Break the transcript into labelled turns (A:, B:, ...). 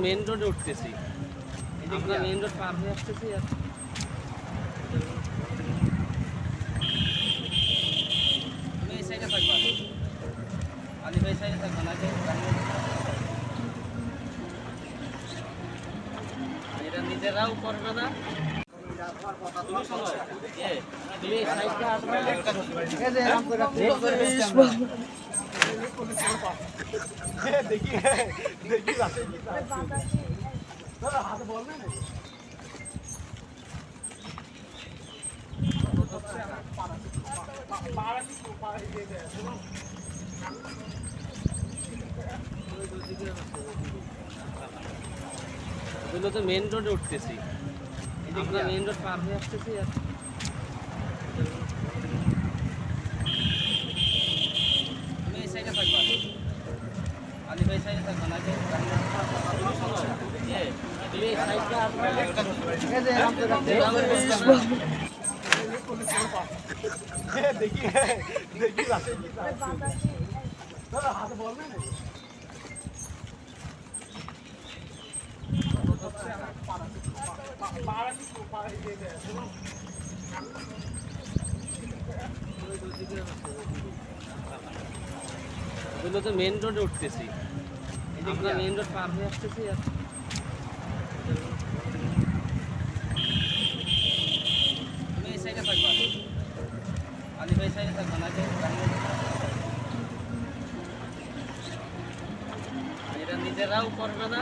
A: Main রোডে উঠতেছি, আমরা মেন রোড পার হয়ে আসতেছি। আর তুমি এই সাইডে থাকবা, আলি ভাই সাইডে থাকবা না, এটা নিজেরাও করবে না। তুমি এই সাইডটা আসবে,
B: দেখি হাতে বলবে না
A: এগুলো তো মেন রোডে উঠতেছি, আমরা মেন রোড পার হয়ে আসতেছি। আর তুমি এই সাইডে থাকবা, আলি ভাই সাইডে থাকবা না, তুমি এই সাইডটা আসবে,
B: দেখি হাতে বলবে না
A: এগুলো তো মেন রোডে উঠতেছি, আমরা মেন রোড পার হয়ে আসতেছি। আর তুমি এই সাইডে থাকবা, আলি ভাই সাইডে থাকবা না, এটা নিজেরাও করবে না।